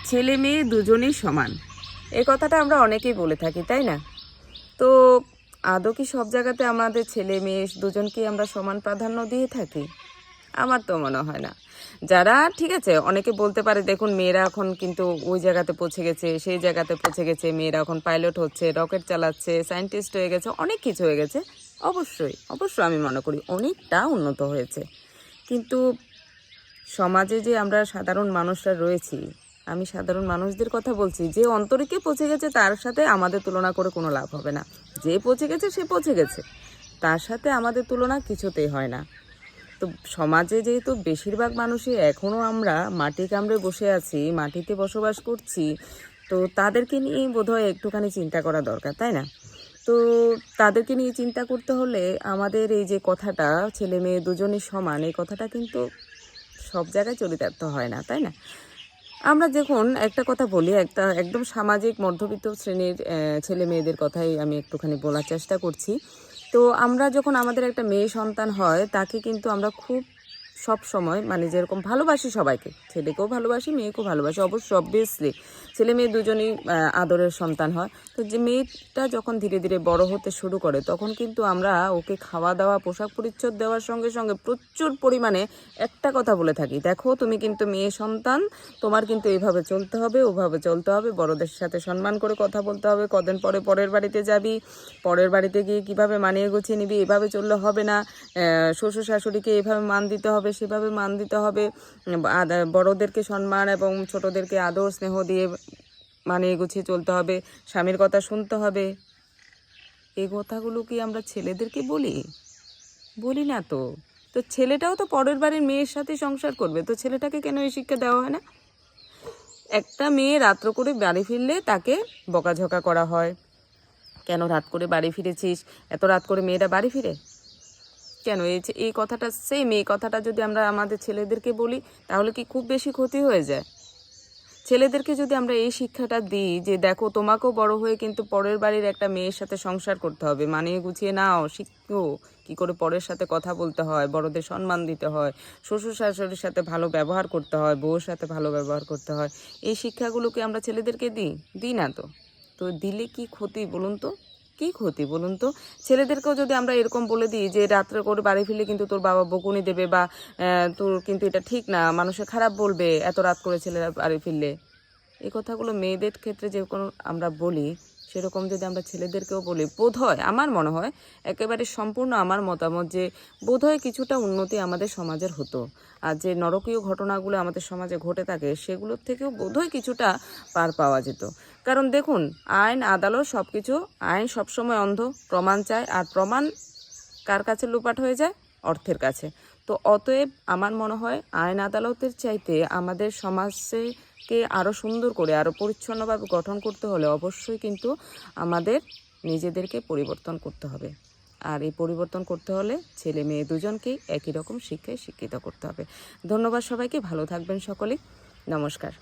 ছেলে মেয়ে দুজনেই সমান, এই কথাটা আমরা অনেকেই বলে থাকি, তাই না? তো আদৌ কি সব জায়গাতে আমাদের ছেলে মেয়ে দুজনকেই আমরা সমান প্রাধান্য দিয়ে থাকি? আমার তো মনে হয় না। যারা ঠিক আছে, অনেকে বলতে পারে দেখুন মেয়েরা এখন কিন্তু ওই জায়গাতে পৌঁছে গেছে, সেই জায়গাতে পৌঁছে গেছে, মেয়েরা এখন পাইলট হচ্ছে, রকেট চালাচ্ছে, সায়েন্টিস্ট হয়ে গেছে, অনেক কিছু হয়ে গেছে। অবশ্যই আমি মনে করি অনেকটা উন্নত হয়েছে। কিন্তু সমাজে যে আমরা সাধারণ মানুষরা রয়েছি, আমি সাধারণ মানুষদের কথা বলছি, যে অন্তরিকে পৌঁছে গেছে তার সাথে আমাদের তুলনা করে কোনো লাভ হবে না। যে পৌঁছে গেছে সে পৌঁছে গেছে, তার সাথে আমাদের তুলনা কিছুতেই হয় না। তো সমাজে যেহেতু বেশিরভাগ মানুষই এখনও আমরা মাটি কামড়ে বসে আছি, মাটিতে বসবাস করছি, তো তাদেরকে নিয়ে বোধহয় একটুখানি চিন্তা করা দরকার, তাই না? তো তাদেরকে নিয়ে চিন্তা করতে হলে আমাদের এই যে কথাটা ছেলে মেয়ে দুজনই সমান, এই কথাটা কিন্তু সব জায়গায় চরিতার্থ হয় না, তাই না? আমরা যখন একটা কথা বলি, একটা একদম সামাজিক মধ্যবিত্ত শ্রেণীর ছেলে মেয়েদের কথাই আমি একটুখানি বলার চেষ্টা করছি। তো আমরা যখন আমাদের একটা মেয়ে সন্তান হয়, তাকে কিন্তু আমরা খুব সব সময় মানে যেরকম ভালোবাসি সবাইকে, ছেলেকেও ভালোবাসি, মেয়েকেও ভালোবাসি, অবভিয়াসলি ছেলে মেয়ে দুজনেই আদরের সন্তান হয়। তো যে মেয়েটা যখন ধীরে ধীরে বড় হতে শুরু করে, তখন কিন্তু আমরা ওকে খাওয়া দাওয়া পোশাক পরিচ্ছদ দেওয়ার সঙ্গে সঙ্গে প্রচুর পরিমাণে একটা কথা বলে থাকি, দেখো তুমি কিন্তু মেয়ে সন্তান, তোমার কিন্তু এইভাবে চলতে হবে, ওভাবে চলতে হবে, বড়দের সাথে সম্মান করে কথা বলতে হবে, কদিন পরে পরের বাড়িতে যাবি, পরের বাড়িতে গিয়ে কিভাবে মানিয়ে গুছিয়ে নিবি, এভাবে চললে হবে না, শ্বশুর শাশুড়িকে এভাবে মান দিতে হবে, সেভাবে মান দিতে হবে, বড়দেরকে সম্মান এবং ছোটদেরকে আদর স্নেহ দিয়ে মানিয়ে গুছিয়ে চলতে হবে, স্বামীর কথা শুনতে হবে। এই কথাগুলো কি আমরা ছেলেদেরকে বলি? বলি না তো। তো ছেলেটাও তো পরের বাড়ির মেয়ের সাথে সংসার করবে, তো ছেলেটাকে কেন এই শিক্ষা দেওয়া হয় না? একটা মেয়ে রাত্র করে বাড়ি ফিরলে তাকে বকাঝকা করা হয়, কেন রাত করে বাড়ি ফিরেছিস, এত রাত করে মেয়েরা বাড়ি ফিরে কেন? এই কথাটা এই কথাটা যদি আমরা আমাদের ছেলেদেরকে বলি, তাহলে কি খুব বেশি ক্ষতি হয়ে যায়? ছেলেদেরকে যদি আমরা এই শিক্ষাটা দিই যে দেখো তোমাকেও বড় হয়ে কিন্তু পরের বাড়ির একটা মেয়ের সাথে সংসার করতে হবে, মানিয়ে গুছিয়ে নাও, শিখো কি করে পরের সাথে কথা বলতে হয়, বড়দের সম্মান দিতে হয়, শ্বশুর শাশুড়ির সাথে ভালো ব্যবহার করতে হয়, বউর সাথে ভালো ব্যবহার করতে হয়, এই শিক্ষাগুলোকে আমরা ছেলেদেরকে দিই না তো। তো দিলে কি ক্ষতি বলুন তো? কি ক্ষতি বলুন তো? ছেলেদেরকেও যদি আমরা এরকম বলে দিই যে রাত্রে করে বাড়ি ফিরলে কিন্তু তোর বাবা বকুনি দেবে, বা তোর কিন্তু এটা ঠিক না, মানুষে খারাপ বলবে এত রাত করে ছেলেরা বাড়ি ফিরলে, এই কথাগুলো মেয়েদের ক্ষেত্রে যে কোনো আমরা বলি, সেরকম যদি আমরা ছেলেদেরকেও বলি, বোধহয় আমার মনে হয়, একেবারে সম্পূর্ণ আমার মতামত, যে বোধহয় কিছুটা উন্নতি আমাদের সমাজের হতো। আর যে নরকীয় ঘটনাগুলো আমাদের সমাজে ঘটে থাকে, সেগুলোর থেকেও বোধহয় কিছুটা পার পাওয়া যেত। কারণ দেখুন, আইন আদালত সব কিছু, আইন সবসময় অন্ধ, প্রমাণ চায়, আর প্রমাণ কার কাছে লোপাট হয়ে যায়? অর্থের কাছে। তো অতএব আমার মনে হয় আইন আদালতের চাইতে আমাদের সমাজকে আরও সুন্দর করে, আরও পরিচ্ছন্নভাবে গঠন করতে হলে অবশ্যই কিন্তু আমাদের নিজেদেরকে পরিবর্তন করতে হবে। আর এই পরিবর্তন করতে হলে ছেলে মেয়ে দুজনকেই একই রকম শিক্ষায় শিক্ষিত করতে হবে। ধন্যবাদ সবাইকে, ভালো থাকবেন সকলেই, নমস্কার।